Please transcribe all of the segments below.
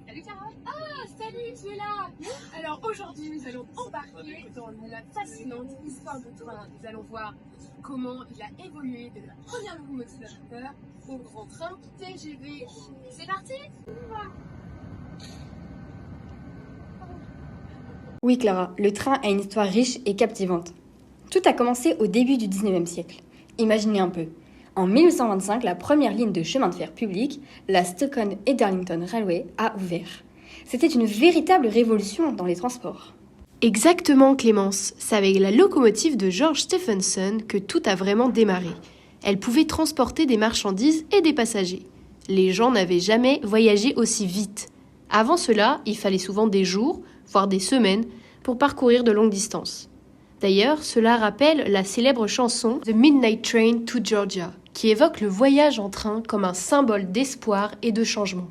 Salut Clara. Ah, salut, tu es là. Alors aujourd'hui, nous allons embarquer dans la fascinante histoire de train. Nous allons voir comment il a évolué de la première locomotive à vapeur au grand train TGV. C'est parti. Oui Clara, le train a une histoire riche et captivante. Tout a commencé au début du 19e siècle. Imaginez un peu. En 1825, la première ligne de chemin de fer public, la Stockton et Darlington Railway, a ouvert. C'était une véritable révolution dans les transports. Exactement Clémence, c'est avec la locomotive de George Stephenson que tout a vraiment démarré. Elle pouvait transporter des marchandises et des passagers. Les gens n'avaient jamais voyagé aussi vite. Avant cela, il fallait souvent des jours, voire des semaines, pour parcourir de longues distances. D'ailleurs, cela rappelle la célèbre chanson The Midnight Train to Georgia, qui évoque le voyage en train comme un symbole d'espoir et de changement.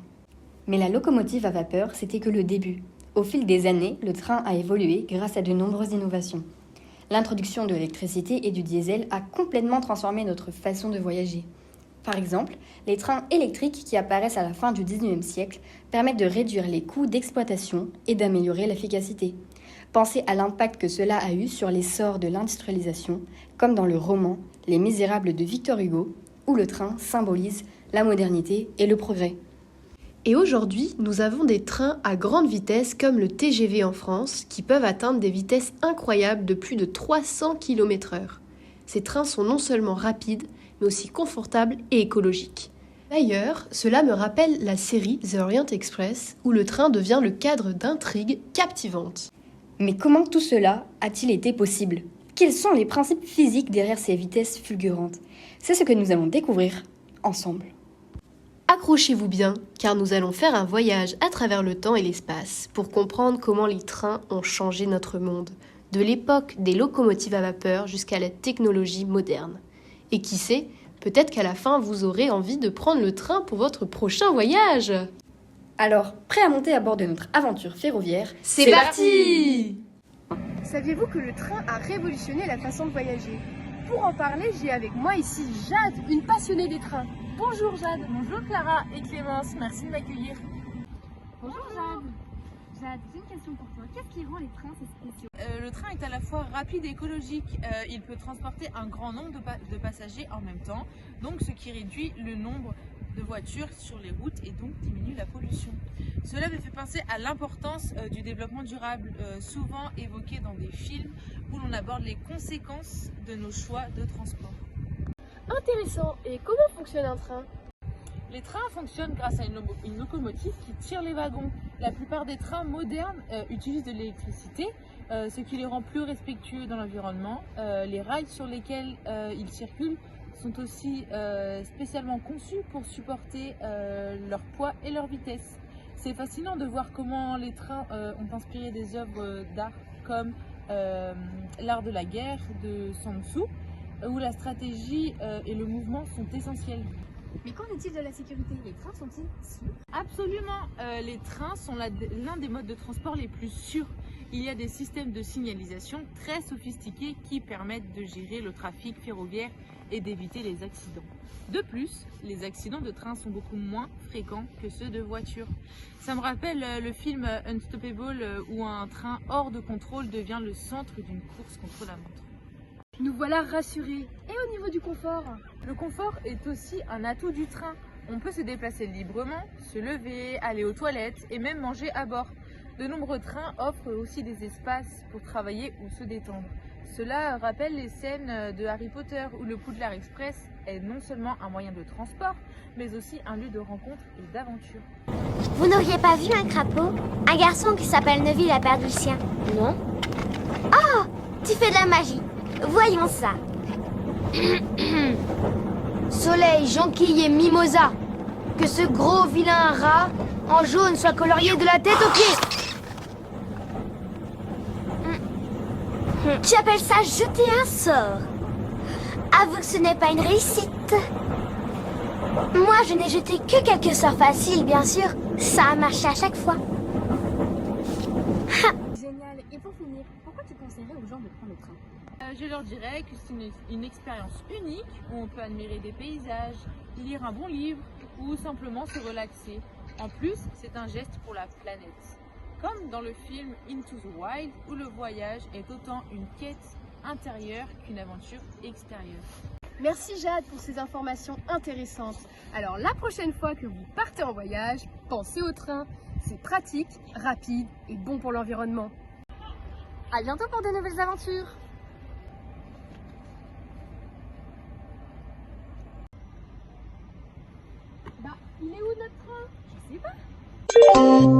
Mais la locomotive à vapeur, c'était que le début. Au fil des années, le train a évolué grâce à de nombreuses innovations. L'introduction de l'électricité et du diesel a complètement transformé notre façon de voyager. Par exemple, les trains électriques qui apparaissent à la fin du 19e siècle permettent de réduire les coûts d'exploitation et d'améliorer l'efficacité. Pensez à l'impact que cela a eu sur l'essor de l'industrialisation, comme dans le roman Les Misérables de Victor Hugo, où le train symbolise la modernité et le progrès. Et aujourd'hui, nous avons des trains à grande vitesse comme le TGV en France, qui peuvent atteindre des vitesses incroyables de plus de 300 km/h. Ces trains sont non seulement rapides, mais aussi confortables et écologiques. D'ailleurs, cela me rappelle la série The Orient Express, où le train devient le cadre d'intrigues captivantes. Mais comment tout cela a-t-il été possible ? Quels sont les principes physiques derrière ces vitesses fulgurantes ? C'est ce que nous allons découvrir ensemble. Accrochez-vous bien, car nous allons faire un voyage à travers le temps et l'espace pour comprendre comment les trains ont changé notre monde, de l'époque des locomotives à vapeur jusqu'à la technologie moderne. Et qui sait, peut-être qu'à la fin vous aurez envie de prendre le train pour votre prochain voyage. Alors, prêt à monter à bord de notre aventure ferroviaire ? C'est parti! Saviez-vous que le train a révolutionné la façon de voyager ? Pour en parler, j'ai avec moi ici Jade, une passionnée des trains. Bonjour Jade. Bonjour Clara et Clémence, merci de m'accueillir. Bonjour Jade. Jade, j'ai une question pour toi. Qu'est-ce qui rend les trains si spéciaux ? Le train est à la fois rapide et écologique. Il peut transporter un grand nombre de passagers en même temps, donc ce qui réduit le nombre de voitures sur les routes et donc diminue la pollution. Cela me fait penser à l'importance du développement durable, souvent évoqué dans des films où l'on aborde les conséquences de nos choix de transport. Intéressant. Et comment fonctionne un train ? Les trains fonctionnent grâce à une locomotive qui tire les wagons. La plupart des trains modernes utilisent de l'électricité, ce qui les rend plus respectueux dans l'environnement. Les rails sur lesquels ils circulent sont aussi spécialement conçus pour supporter leur poids et leur vitesse. C'est fascinant de voir comment les trains ont inspiré des œuvres d'art comme l'art de la guerre de Sun Tzu, où la stratégie et le mouvement sont essentiels. Mais qu'en est-il de la sécurité ? Les trains sont-ils sûrs ? Absolument, les trains sont l'un des modes de transport les plus sûrs. Il y a des systèmes de signalisation très sophistiqués qui permettent de gérer le trafic ferroviaire et d'éviter les accidents. De plus, les accidents de train sont beaucoup moins fréquents que ceux de voiture. Ça me rappelle le film Unstoppable où un train hors de contrôle devient le centre d'une course contre la montre. Nous voilà rassurés. Et au niveau du confort ? Le confort est aussi un atout du train. On peut se déplacer librement, se lever, aller aux toilettes et même manger à bord. De nombreux trains offrent aussi des espaces pour travailler ou se détendre. Cela rappelle les scènes de Harry Potter où le Poudlard Express est non seulement un moyen de transport, mais aussi un lieu de rencontre et d'aventure. Vous n'auriez pas vu un crapaud ? Un garçon qui s'appelle Neville a perdu le sien. Non ? Oh ! Tu fais de la magie. Voyons ça. Soleil, jonquille et mimosa. Que ce gros vilain rat en jaune soit colorié de la tête aux pieds. Tu appelles ça jeter un sort? Avoue que ce n'est pas une réussite. Moi, je n'ai jeté que quelques sorts faciles, bien sûr. Ça a marché à chaque fois. Génial. Et pour finir, pourquoi tu conseillerais aux gens de prendre le train? Je leur dirais que c'est une expérience unique où on peut admirer des paysages, lire un bon livre ou simplement se relaxer. En plus, c'est un geste pour la planète. Comme dans le film Into the Wild où le voyage est autant une quête intérieure qu'une aventure extérieure. Merci Jade pour ces informations intéressantes. Alors la prochaine fois que vous partez en voyage, pensez au train. C'est pratique, rapide et bon pour l'environnement. À bientôt pour de nouvelles aventures. Bah, il est où notre train? Je sais pas.